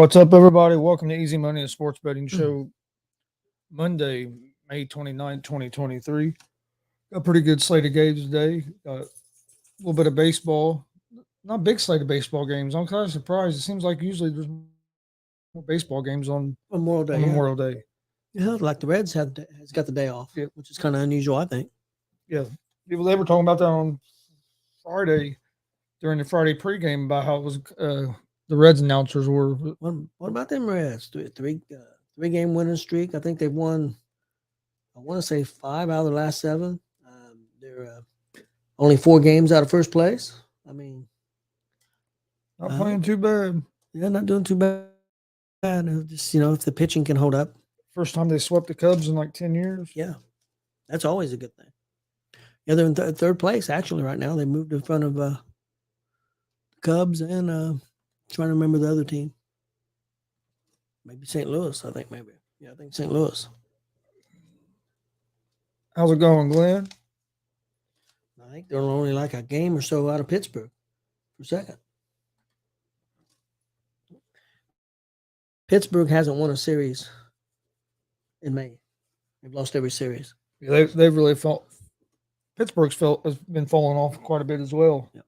What's up, everybody? Welcome to Easy Money, a sports betting show. Monday, May 29th, 2023. A pretty good slate of games today. A little bit of baseball. Not a big slate of baseball games. I'm kind of surprised. It seems like usually there's more baseball games on Memorial Day. Memorial Day. Yeah, like the Reds has got the day off, which is kind of unusual, I think. Yeah, they were talking about that on Friday during the Friday pregame about how it was. The Reds announcers were. What about them Reds? Three-game winning streak. I think they've won. I want to say 5 out of the last 7. They're only 4 games out of first place. I mean, not playing too bad. Yeah, not doing too bad. Just if the pitching can hold up. First time they swept the Cubs in like 10 years. Yeah, that's always a good thing. Yeah, they're in third place actually right now. They moved in front of the Cubs and trying to remember the other team. Maybe St. Louis, I think maybe. Yeah, I think St. Louis. How's it going, Glenn? I think they're only like a game or so out of Pittsburgh for second. Pittsburgh hasn't won a series in May. They've lost every series. Yeah, they've really felt has been falling off quite a bit as well. Yep.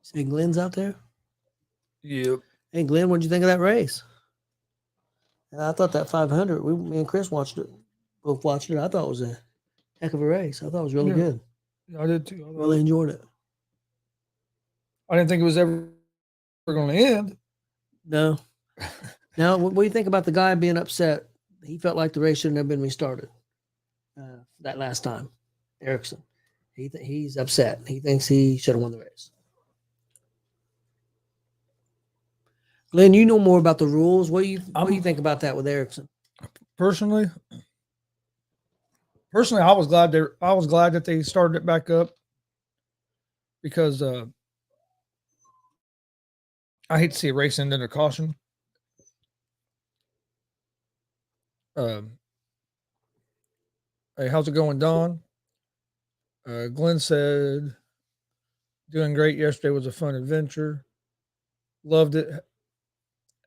See Glenn's out there? Yep. Hey, Glenn, what'd you think of that race? And I thought that 500, me and Chris both watched it. I thought it was a heck of a race. I thought it was really good. Yeah, I did too. I really enjoyed it. I didn't think it was ever going to end. No. Now, what do you think about the guy being upset? He felt like the race shouldn't have been restarted that last time, Erickson. He's upset. He thinks he should have won the race. Glenn, you know more about the rules. What do you think about that with Erickson? Personally, I was glad that they started it back up because I hate to see a race end under caution. Hey, how's it going, Don? Glenn said, doing great yesterday, was a fun adventure. Loved it.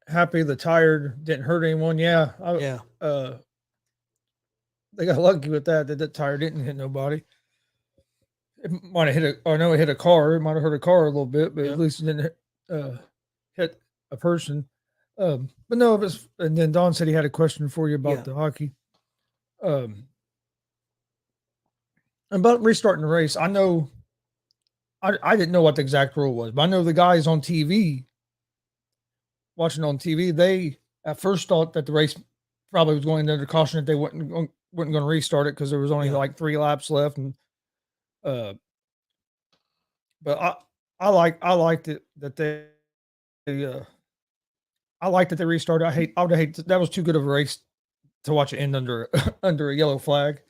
Happy the tire didn't hurt anyone. Yeah. They got lucky with that tire didn't hit nobody. It might have it hit a car. It might have hurt a car a little bit, but at least it didn't hit a person. But no, and then Don said he had a question for you about the hockey. About restarting the race, I know I didn't know what the exact rule was, but I know the guys on TV, watching on TV, they at first thought that the race probably was going under caution, that they weren't going to restart it because there was only like 3 laps left, and but I liked it that they I liked that they restarted. I would hate that was too good of a race to watch it end under a yellow flag.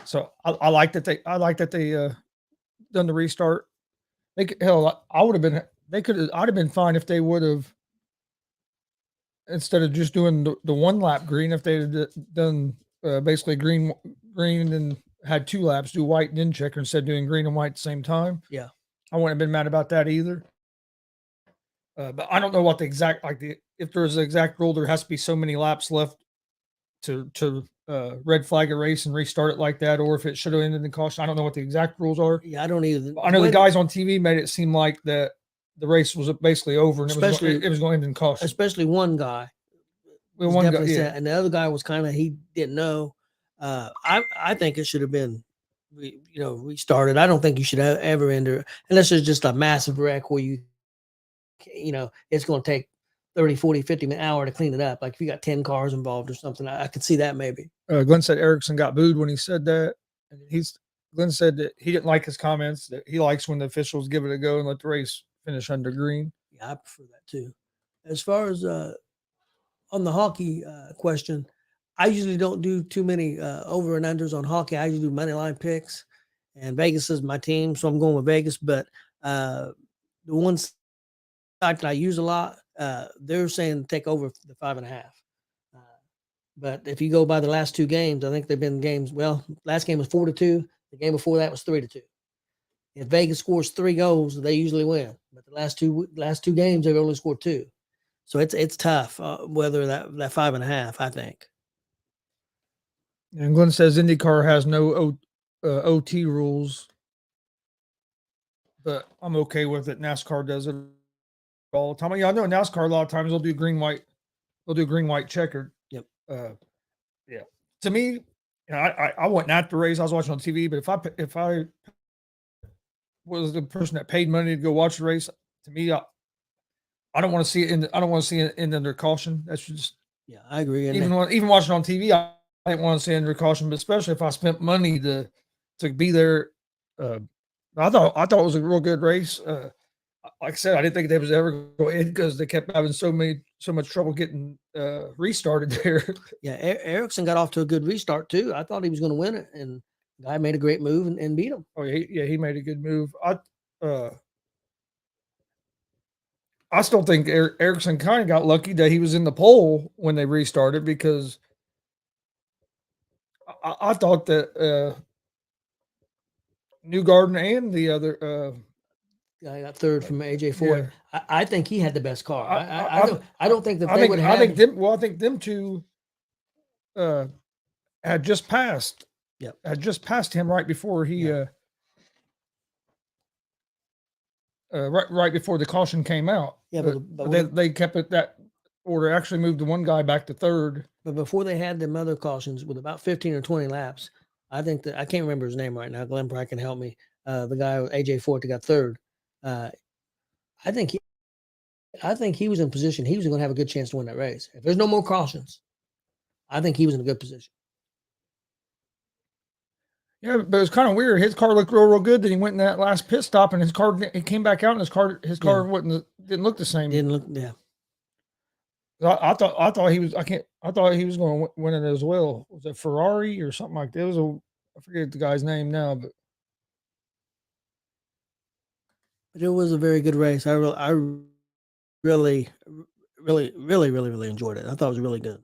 So I like that they done the restart. I'd have been fine if they would have, instead of just doing the 1 lap green, if they had done basically green and had 2 laps, do white and then checker instead of doing green and white at the same time. Yeah. I wouldn't have been mad about that either. But I don't know what the exact, if there's an exact rule, there has to be so many laps left to red flag a race and restart it like that, or if it should have ended in caution. I don't know what the exact rules are. Yeah, I don't either. I know the guys on TV made it seem like that the race was basically over and it was going to end in caution. Especially one guy. One guy, and the other guy was he didn't know. I think it should have been, restarted. I don't think you should ever enter unless there's just a massive wreck where it's going to take 30, 40, 50 an hour to clean it up. Like if you got 10 cars involved or something, I could see that maybe. Glenn said Erickson got booed when he said that. And Glenn said that he didn't like his comments, that he likes when the officials give it a go and let the race finish under green. Yeah, I prefer that too. As far as on the hockey question, I usually don't do too many over and unders on hockey. I usually do money line picks, and Vegas is my team, so I'm going with Vegas. But the one site that I use a lot, they're saying take over the 5.5. But if you go by the last 2 games, I think they've been games. Well, last game was 4-2. The game before that was 3-2. If Vegas scores 3 goals, they usually win. but the last two games they've only scored 2. So it's tough. Whether that 5.5, I think. And Glenn says IndyCar has no OT rules, but I'm okay with it. NASCAR does it all the time. Yeah, I know NASCAR a lot of times they'll do green white. They'll do green white checkered. Yep. Yeah. To me, you know, I wasn't at the race. I was watching on TV. But if I was the person that paid money to go watch the race, to me, I don't want to see it I don't want to see it in under caution. That's just I agree. And even watching on TV, I didn't want to see it under caution. But especially if I spent money to be there, I thought it was a real good race. Like I said, I didn't think they was ever going to end because they kept having so much trouble getting restarted there. Yeah, Erickson got off to a good restart too. I thought he was going to win it, and the guy made a great move and beat him. Oh yeah, he made a good move. I still think Erickson kind of got lucky that he was in the pole when they restarted because I thought that Newgarden and the other guy got third from AJ Foyt. Yeah. I think he had the best car. I don't think that they would have. I think them two had just passed. Yep. Had just passed him right before he right before the caution came out. Yeah, but they kept it that order. Actually moved the one guy back to third. But before they had them other cautions with about 15 or 20 laps, I think that I can't remember his name right now. Glenn probably can help me. The guy AJ Foyt that got third. I think he was in position. He was going to have a good chance to win that race. If there's no more cautions, I think he was in a good position. Yeah, but it was kind of weird. His car looked real good. Then he went in that last pit stop, and he came back out, and his car didn't look the same. Didn't look, yeah. I thought he was. I thought he was going to win it as well. Was it Ferrari or something like that? It was I forget the guy's name now, but it was a very good race. I really enjoyed it. I thought it was really good.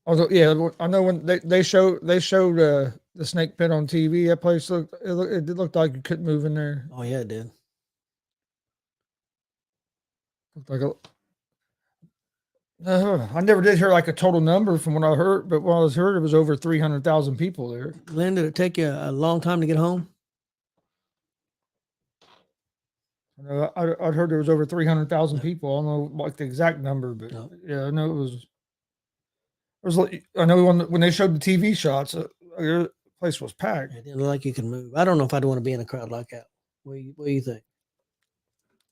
Although, yeah, I know when they showed the snake pit on TV, that place it looked like you couldn't move in there. Oh yeah, it did. Looked like I never did hear like a total number from what I heard, but what I was heard it was over 300,000 people there. Glenn, did it take you a long time to get home? I'd heard there was over 300,000 people. I don't know like the exact number, but yeah, I know it was. I know when they showed the TV shots, the place was packed. It didn't look like you could move. I don't know if I'd want to be in a crowd like that. What do you think?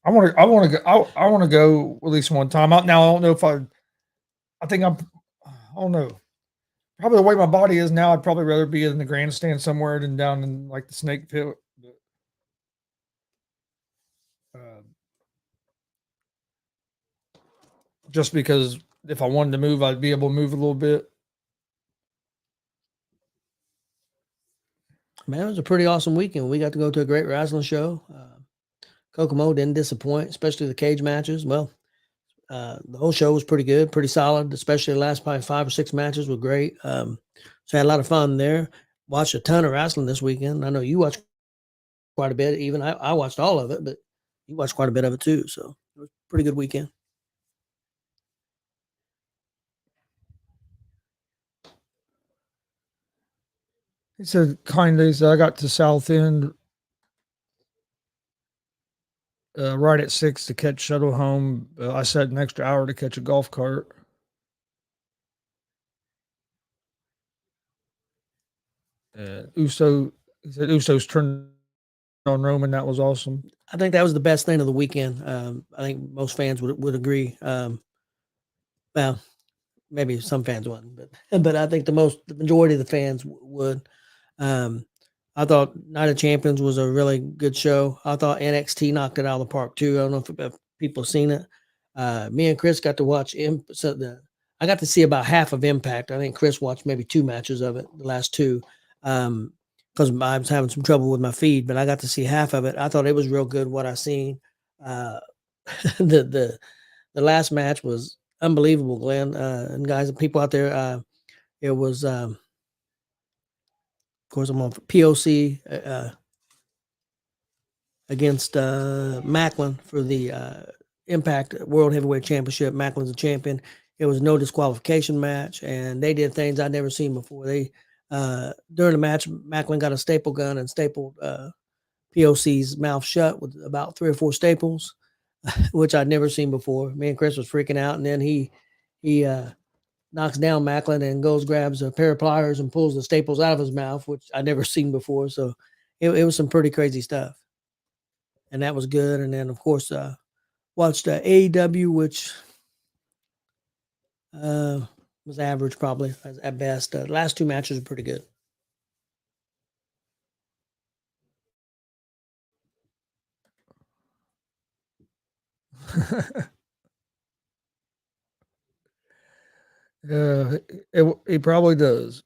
I want to go at least one time. Now I don't know if I think I don't know. Probably the way my body is now, I'd probably rather be in the grandstand somewhere than down in like the snake pit. Just because if I wanted to move, I'd be able to move a little bit. Man, it was a pretty awesome weekend. We got to go to a great wrestling show. Kokomo didn't disappoint, especially the cage matches. Well, the whole show was pretty good, pretty solid, especially the last probably 5 or 6 matches were great. So I had a lot of fun there. Watched a ton of wrestling this weekend. I know you watched quite a bit. Even I watched all of it, but you watched quite a bit of it too. So it was a pretty good weekend. He said, kindly, I got to South End right at 6 to catch shuttle home. I sat an extra hour to catch a golf cart. He said Uso's turned on Roman. That was awesome. I think that was the best thing of the weekend. I think most fans would agree. Well, maybe some fans wouldn't, but I think the majority of the fans would. I thought Night of Champions was a really good show. I thought NXT knocked it out of the park too. I don't know if people seen it. Me and Chris got to watch I got to see about half of Impact. I think Chris watched maybe 2 matches of it, the last 2, because I was having some trouble with my feed. But I got to see half of it. I thought it was real good what I seen. The last match was unbelievable, Glenn, and guys and people out there. It was Of course, I'm on POC against Macklin for the Impact World Heavyweight Championship. Macklin's a champion. It was no disqualification match, and they did things I'd never seen before. They during the match, Macklin got a staple gun and stapled POC's mouth shut with about 3 or 4 staples, which I'd never seen before. Me and Chris was freaking out, and then he knocks down Macklin and goes grabs a pair of pliers and pulls the staples out of his mouth, which I'd never seen before. So it was some pretty crazy stuff, and that was good. And then of course watched AEW, which was average probably at best. The last 2 matches are pretty good. He probably does.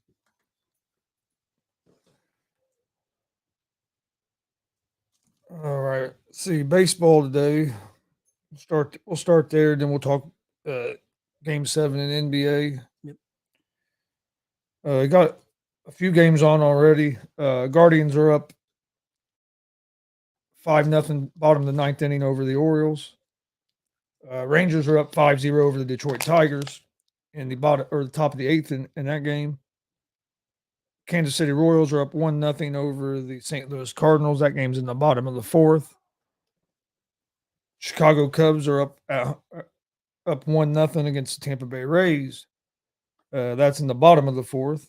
All right. See, baseball today. We'll start there, then we'll talk game 7 in NBA. Yep. Got a few games on already. Guardians are up 5-0, bottom of the 9th inning over the Orioles. Rangers are up 5-0 over the Detroit Tigers in the bottom or the top of the 8th in that game. Kansas City Royals are up 1-0 over the St. Louis Cardinals. That game's in the bottom of the 4th. Chicago Cubs are up 1-0 against the Tampa Bay Rays. That's in the bottom of the 4th.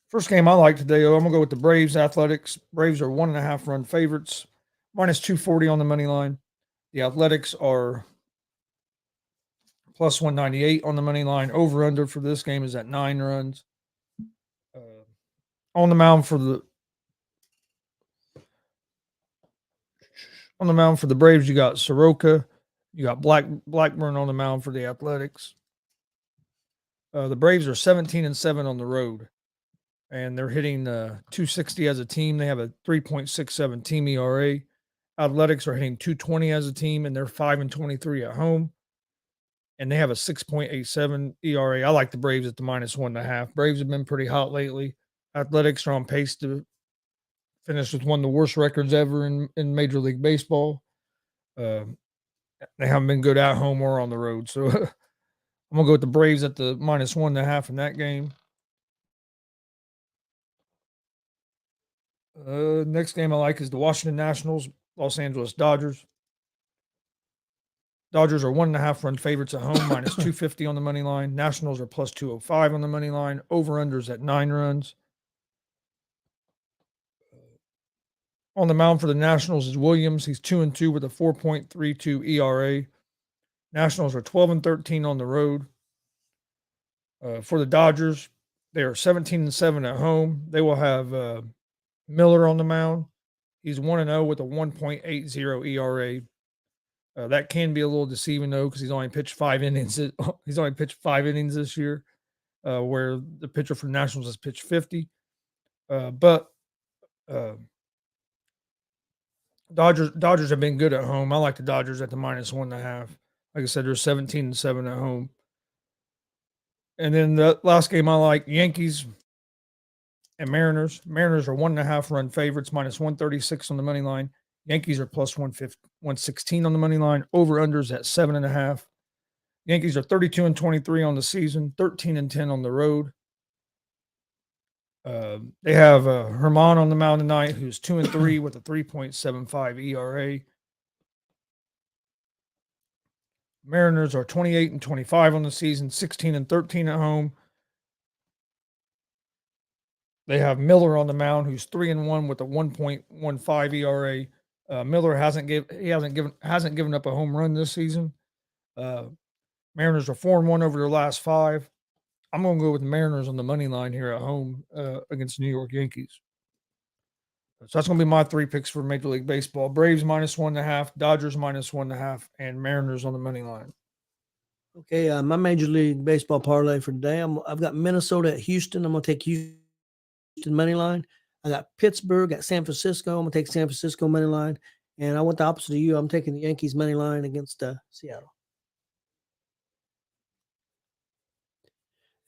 First game I like today, I'm gonna go with the Braves Athletics. Braves are 1.5 run favorites, minus 240 on the money line. The Athletics are plus 198 on the money line. Over under for this game is at 9 runs. On the mound for the Braves, you got Soroka, you got Blackburn on the mound for the Athletics. The Braves are 17-7 on the road, and they're hitting 260 as a team. They have a 3.67 team ERA. Athletics are hitting 220 as a team, and they're 5-23 at home. And they have a 6.87 ERA. I like the Braves at the minus 1.5. Braves have been pretty hot lately. Athletics are on pace to finish with one of the worst records ever in Major League Baseball. They haven't been good at home or on the road. So I'm going to go with the Braves at the minus 1.5 in that game. Next game I like is the Washington Nationals, Los Angeles Dodgers. Dodgers are 1.5 run favorites at home, minus 250 on the money line. Nationals are plus 205 on the money line. Over-unders at 9 runs. On the mound for the Nationals is Williams. He's 2-2 with a 4.32 ERA. Nationals are 12-13 on the road. For the Dodgers, they are 17-7 at home. They will have Miller on the mound. He's 1-0 with a 1.80 ERA. That can be a little deceiving though, because he's only pitched 5 innings. He's only pitched 5 innings this year, where the pitcher for the Nationals has pitched 50. But Dodgers have been good at home. I like the Dodgers at the minus 1.5. Like I said, they're 17-7 at home. And then the last game I like, Yankees and Mariners. Mariners are 1.5 run favorites, minus 136 on the money line. Yankees are plus 116 on the money line. Over-unders at 7.5. Yankees are 32-23 on the season, 13-10 on the road. They have Herman on the mound tonight, who's 2-3 with a 3.75 ERA. Mariners are 28-25 on the season, 16-13 at home. They have Miller on the mound, who's 3-1 with a 1.15 ERA. Miller hasn't given up a home run this season. Mariners are 4-1 over their last 5. I'm going to go with the Mariners on the money line here at home against the New York Yankees. So that's going to be my 3 picks for Major League Baseball: Braves minus 1.5, Dodgers minus 1.5, and Mariners on the money line. Okay, my Major League Baseball parlay for today. I've got Minnesota at Houston. I'm going to take Houston money line. I got Pittsburgh at San Francisco. I'm going to take San Francisco money line. And I went the opposite of you. I'm taking the Yankees money line against Seattle.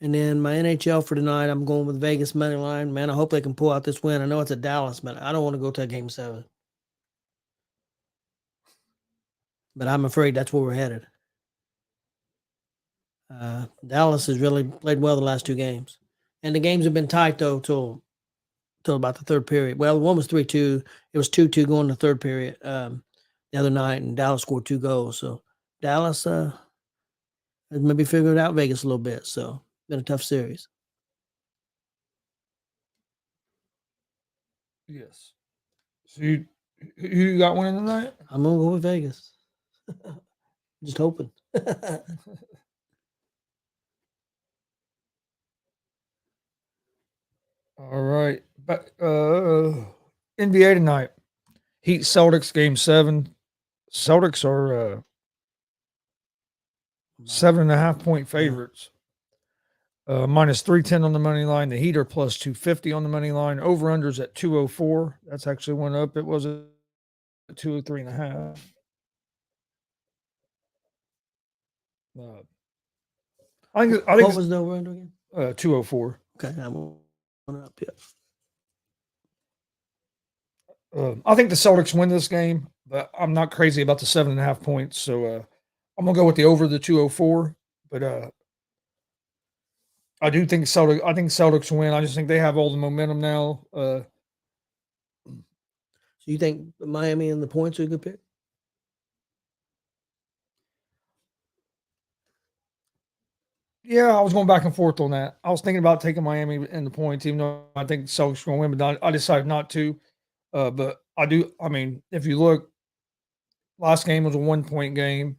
And then my NHL for tonight, I'm going with Vegas money line. Man, I hope they can pull out this win. I know it's a Dallas, but I don't want to go to a game 7. But I'm afraid that's where we're headed. Dallas has really played well the last 2 games. And the games have been tight, though, till about the third period. Well, one was 3-2. It was 2-2 going to the third period the other night, and Dallas scored 2 goals. So Dallas has maybe figured out Vegas a little bit. So been a tough series. Yes. So who you got winning tonight? I'm gonna go with Vegas. Just hoping. All right. But NBA tonight. Heat Celtics game 7. Celtics are 7.5-point favorites. Minus 310 on the money line. The Heat are plus 250 on the money line. Over unders at 204. That's actually went up. It was at 203.5. I think what was the over under again? 204. Okay, I'm on up. Yeah. I think the Celtics win this game, but I'm not crazy about the 7.5 points. So I'm gonna go with the over the 204. But I do think Celtics win. I just think they have all the momentum now. So you think Miami and the points are a good pick? Yeah, I was going back and forth on that. I was thinking about taking Miami in the points, even though I think the Celtics are going to win, but I decided not to. But I do. I mean, if you look, last game was a 1-point game.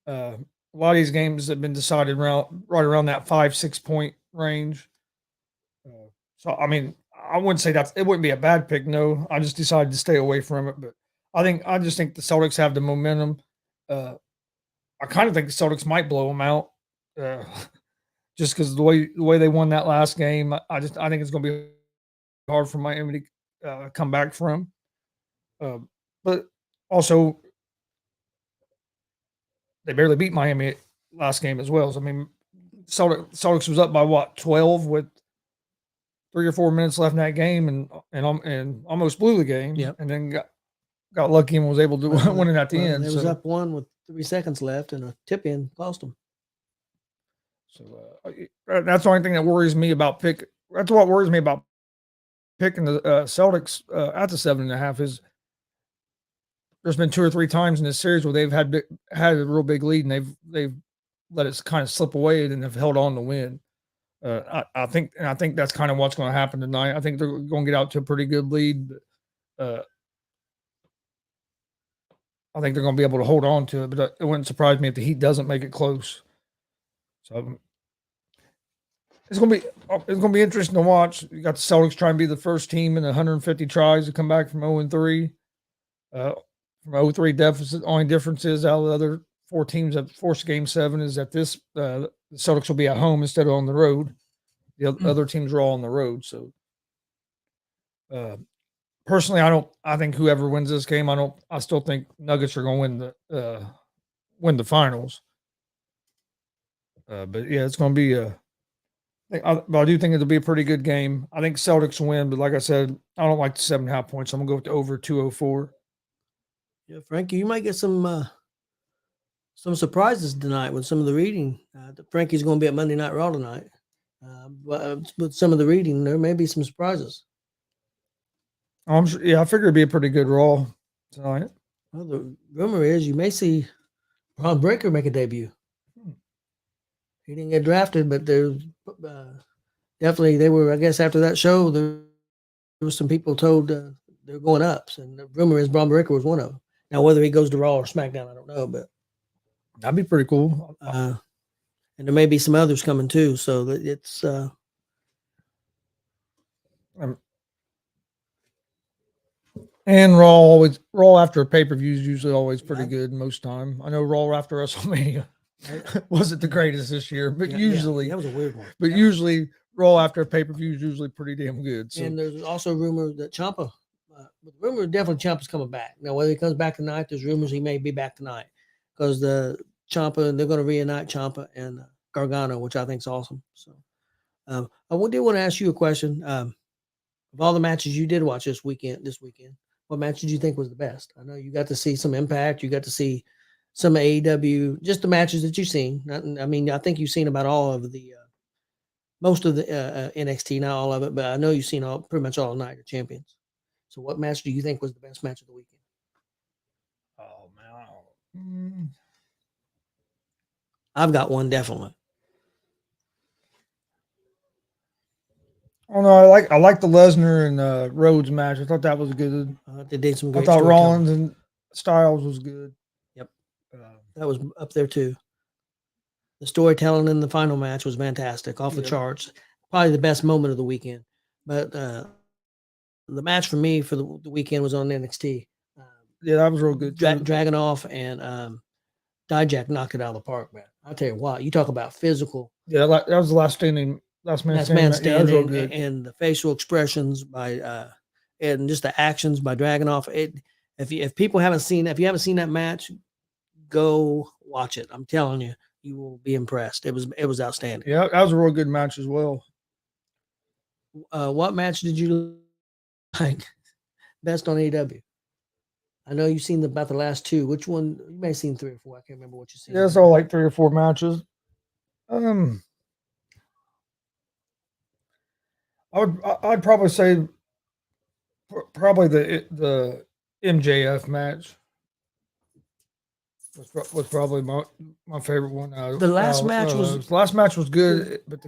A lot of these games have been decided right around that 5-6 point range. So I mean, I wouldn't say it wouldn't be a bad pick. No, I just decided to stay away from it. But I just think the Celtics have the momentum. I kind of think the Celtics might blow them out. Just because the way they won that last game, I think it's going to be hard for Miami to come back from. But also, they barely beat Miami last game as well. So I mean, Celtics was up by what 12 with 3 or 4 minutes left in that game, and almost blew the game. Yep. And then got lucky and was able to win it at the end. It was up 1 with 3 seconds left, and a tip in cost them. So that's the only thing that worries me about That's what worries me about picking the Celtics at the 7.5 is there's been 2 or 3 times in this series where they've had a real big lead and they've let it kind of slip away and have held on to win. I think that's kind of what's going to happen tonight. I think they're going to get out to a pretty good lead. But, I think they're going to be able to hold on to it, but it wouldn't surprise me if the Heat doesn't make it close. So it's going to be interesting to watch. You got the Celtics trying to be the first team in 150 tries to come back from 0-3. From 0-3 deficit. Only difference is out of the other 4 teams that forced game 7 is that the Celtics will be at home instead of on the road. The other teams are all on the road. So personally, I think whoever wins this game, I still think Nuggets are going to win the finals. But yeah, it's going to be but I do think it'll be a pretty good game. I think Celtics win, but like I said, I don't like the 7.5 points. So I'm going to go with the over 204. Yeah, Frankie, you might get some surprises tonight with some of the reading. Frankie's going to be at Monday Night Raw tonight. But with some of the reading, there may be some surprises. I'm sure, yeah, I figure it'd be a pretty good Raw tonight. Well, the rumor is you may see Ron Breaker make a debut. He didn't get drafted, but there's definitely they were. I guess after that show, there was some people told they're going up, and the rumor is Bron Breakker was one of them. Now, whether he goes to Raw or SmackDown, I don't know, but that'd be pretty cool. And there may be some others coming too. So that it's. And Raw after a pay-per-view is usually always pretty good most time. I know Raw after WrestleMania wasn't the greatest this year, but usually that was a weird one. But usually Raw after a pay-per-view is usually pretty damn good. So. And there's also rumors that Ciampa, rumor definitely Ciampa's coming back. Now whether he comes back tonight, there's rumors he may be back tonight because the Ciampa they're going to reunite Ciampa and Gargano, which I think is awesome. So did want to ask you a question. Of all the matches you did watch this weekend, what match did you think was the best? I know you got to see some Impact, you got to see some AEW, just the matches that you've seen. I mean, I think you've seen about all of the most of the NXT, not all of it, but I know you've seen pretty much all Night of Champions. So, what match do you think was the best match of the weekend? Oh man, I've got one definitely. oh no, I like the Lesnar and Rhodes match. I thought that was good. They did some I great. thought storytelling. Rollins and Styles was good. Yep, that was up there too. The storytelling in the final match was fantastic, off the charts. Probably the best moment of the weekend. But the match for me for the weekend was on NXT. Yeah, that was real good. Dragunov and Dijak knocked it out of the park, man. I'll tell you what, you talk about physical. Yeah, that was the last man standing. Yeah, that was real good. And the facial expressions by and just the actions by Dragunov. If people haven't seen that match, go watch it. I'm telling you, you will be impressed. It was outstanding. Yeah, that was a real good match as well. What match did you like best on AEW? I know you've seen about the last two. Which one? You may have seen 3 or 4. I can't remember what you've seen. Yeah, it's all like 3 or 4 matches. I'd probably say probably the MJF match was probably my favorite one. The last match was good, but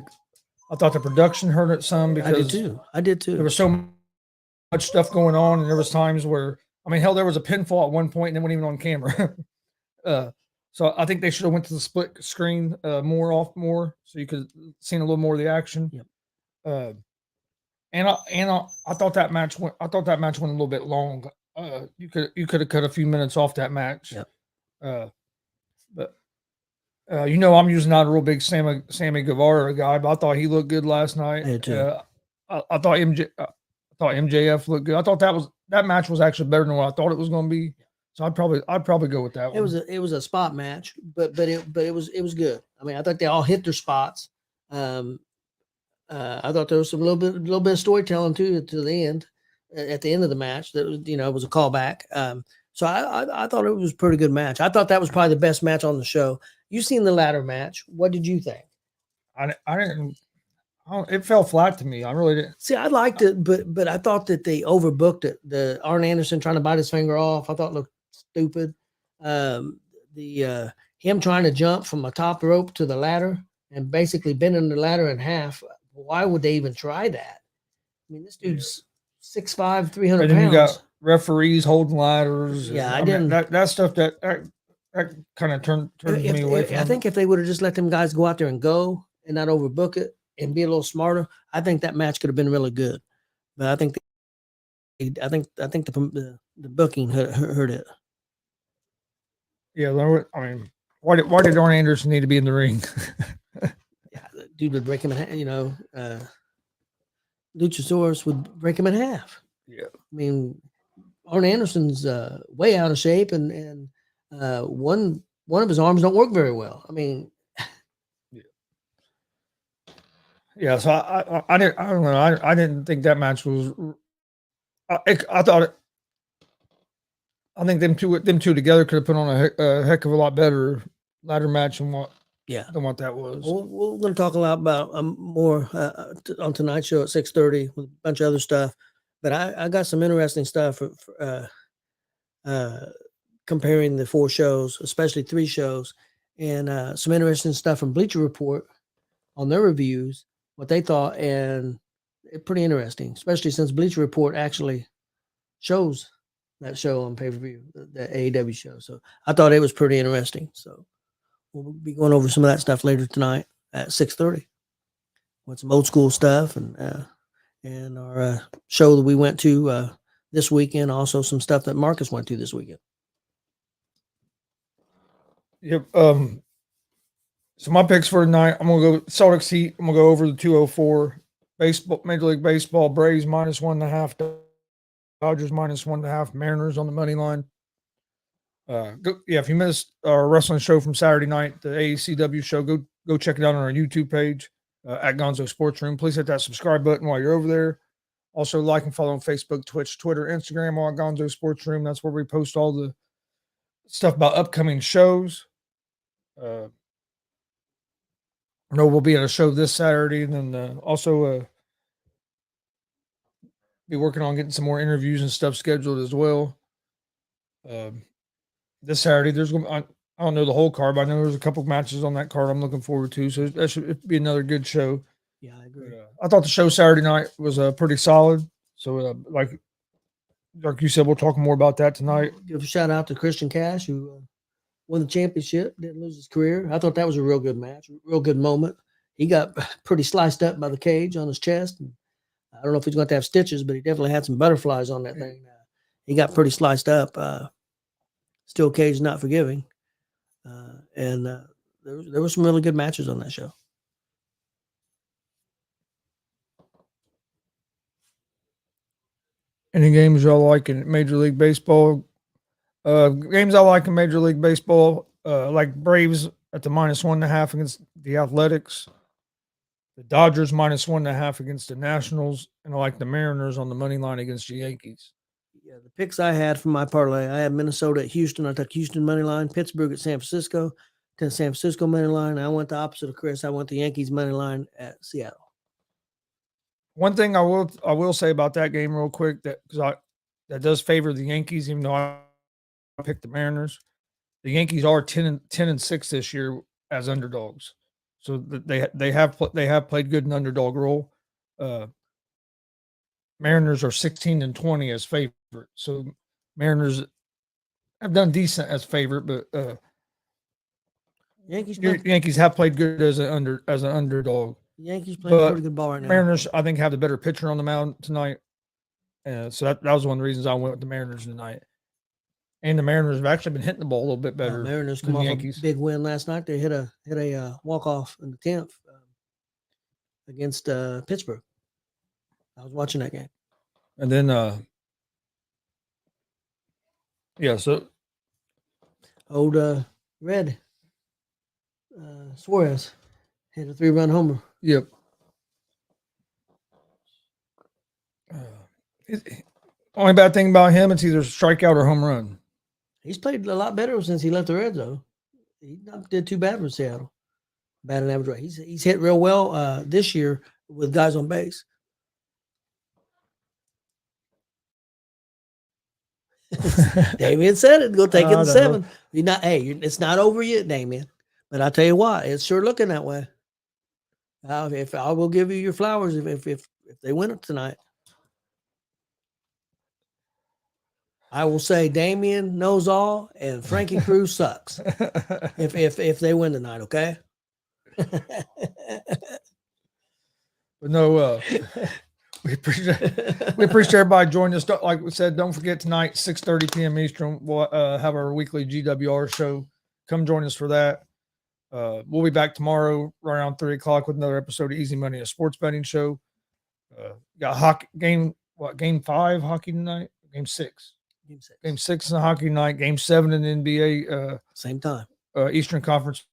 I thought the production hurt it some because I did too. There was so much stuff going on, and there was times where hell, there was a pinfall at one point, and it wasn't even on camera. So I think they should have went to the split screen more, so you could seen a little more of the action. Yep. And I thought that match went. I thought that match went a little bit long. You could have cut a few minutes off that match. Yep. But I'm usually not a real big Sammy Guevara guy, but I thought he looked good last night. I thought MJF looked good. I thought that match was actually better than what I thought it was going to be. So I'd probably go with that one. It was a spot match, but it was good. I mean, I thought they all hit their spots. I thought there was a little bit of storytelling to the end, at the end of the match. That was, it was a callback. So I thought it was a pretty good match. I thought that was probably the best match on the show. You've seen the ladder match. What did you think? I didn't. It fell flat to me. I really didn't. See, I liked it, but I thought that they overbooked it. The Arn Anderson trying to bite his finger off, I thought looked stupid. Him trying to jump from a top rope to the ladder and basically bending the ladder in half. Why would they even try that? I mean, this dude's 6'5", 300 pounds. You got referees holding ladders. Yeah, I didn't. That stuff that kind of turned me away from. I think if they would have just let them guys go out there and go and not overbook it and be a little smarter, I think that match could have been really good. But I think the booking hurt it. Yeah, why did Arn Anderson need to be in the ring? Yeah, the dude would break him in half. Luchasaurus would break him in half. Yeah, I mean, Arn Anderson's way out of shape, and one of his arms don't work very well. I mean, yeah. So I don't know. I didn't think that match was. I thought. I think them two together could have put on a heck of a lot better ladder match than what that was. We're going to talk a lot about more on tonight's show at 6:30 with a bunch of other stuff. But I got some interesting stuff for comparing the 4 shows, especially 3 shows, and some interesting stuff from Bleacher Report on their reviews, what they thought, and it's pretty interesting, especially since Bleacher Report actually shows that show on pay-per-view, the AEW show. So I thought it was pretty interesting. So we'll be going over some of that stuff later tonight at 6:30 with some old school stuff and our show that we went to this weekend. Also some stuff that Marcus went to this weekend. Yep. So my picks for tonight, I'm gonna go Celtics Heat. I'm gonna go over the 204. Baseball, Major League Baseball, Braves -1.5. Dodgers -1.5, Mariners on the money line. If you missed our wrestling show from Saturday night, the AECW show, go check it out on our YouTube page. at Gonzo Sports Room. Please hit that subscribe button while you're over there. Also, like and follow on Facebook, Twitch, Twitter, Instagram, all at Gonzo Sports Room. That's where we post all the stuff about upcoming shows. I know we'll be at a show this Saturday, and then also be working on getting some more interviews and stuff scheduled as well. This Saturday, I don't know the whole card, but I know there's a couple matches on that card I'm looking forward to. So that should be another good show. Yeah, I agree. But, I thought the show Saturday night was pretty solid. So, like you said, we'll talk more about that tonight. Give a shout out to Christian Cash, who won the championship, didn't lose his career. I thought that was a real good match, real good moment. He got pretty sliced up by the cage on his chest. And I don't know if he's going to have stitches, but he definitely had some butterflies on that thing. He got pretty sliced up. Still cage not forgiving. And there were some really good matches on that show. Any games y'all like in Major League Baseball? Games I like in Major League Baseball, like Braves at the -1.5 against the Athletics, the Dodgers -1.5 against the Nationals, and I like the Mariners on the money line against the Yankees. Yeah, the picks I had from my parlay, I had Minnesota at Houston. I took Houston money line, Pittsburgh at San Francisco, to San Francisco money line. I went the opposite of Chris. I went the Yankees money line at Seattle. One thing I will say about that game real quick that does favor the Yankees, even though I picked the Mariners. The Yankees are 10-6 this year as underdogs, so they have played good in underdog role. Mariners are 16-20 as favorite, so Mariners have done decent as favorite, but Yankees have played good as an underdog. Yankees playing pretty good ball right now. Mariners, I think, have the better pitcher on the mound tonight. So that was one of the reasons I went with the Mariners tonight. And the Mariners have actually been hitting the ball a little bit better. Mariners come off a big win last night. They hit a walk-off in the 10th against Pittsburgh. I was watching that game. And then, so old Red Suarez hit a 3-run homer. Yep. Only bad thing about him, it's either strikeout or home run. He's played a lot better since he left the Reds, though. He not did too bad for Seattle. Batting average rate. He's hit real well this year with guys on base. Damien said it. Go take it to 7. You're not. Hey, it's not over yet, Damien. But I tell you what, it's sure looking that way. If I will give you your flowers if they win it tonight. I will say Damien knows all and Frankie Cruz sucks. if they win tonight, okay? But no, we appreciate everybody joining us. Like we said, don't forget tonight, 6:30 p.m. Eastern, we'll have our weekly GWR show. Come join us for that. We'll be back tomorrow around 3 o'clock with another episode of Easy Money, a sports betting show. Got hockey game 5 hockey tonight? Game 6. Game 6 in the hockey night. Game 7 in the NBA. Same time. Eastern Conference.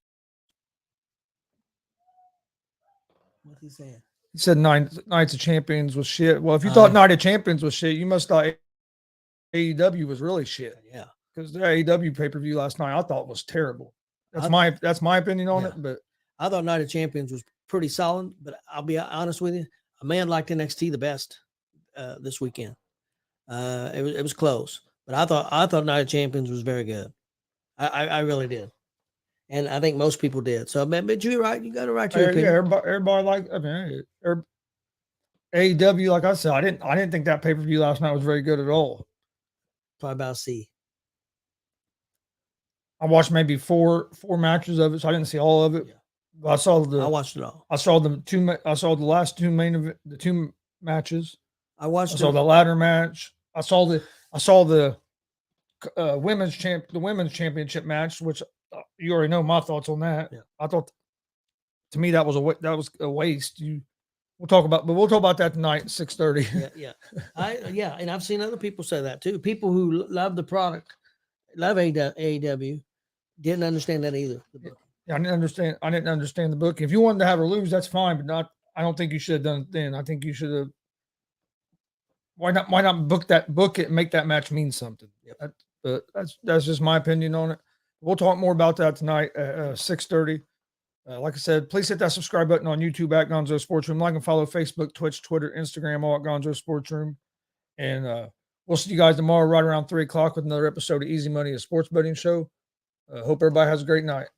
What's he saying? He said Nights of Champions was shit. Well, if you thought Night of Champions was shit, you must thought AEW was really shit. Yeah. Because the AEW pay-per-view last night I thought was terrible. That's my opinion on it. But I thought Night of Champions was pretty solid. But I'll be honest with you, a man liked NXT the best this weekend. It was close, but I thought Night of Champions was very good. I really did, and I think most people did. So, but you're right. You got to write your opinion. Yeah, everybody like. I mean, AEW, like I said, I didn't think that pay-per-view last night was very good at all. Probably about C. I watched maybe four matches of it, so I didn't see all of it. Yeah. But I watched it all. I saw the last two the two matches. I saw the ladder match. I saw the women's championship match, which you already know my thoughts on that. Yeah. I thought, to me, that was a waste. We'll talk about that tonight at 6:30. Yeah. And I've seen other people say that too. People who love the product, love AEW, didn't understand that either. Yeah, I didn't understand. I didn't understand the book. If you wanted to have her lose, that's fine, but not. I don't think you should have done it then. I think you should have. Why not? Why not book it and make that match mean something? Yep. But that's just my opinion on it. We'll talk more about that tonight at 6:30. Like I said, please hit that subscribe button on YouTube at Gonzo Sports Room. Like and follow Facebook, Twitch, Twitter, Instagram, all at Gonzo Sports Room. And we'll see you guys tomorrow right around 3 o'clock with another episode of Easy Money, a sports betting show. Hope everybody has a great night.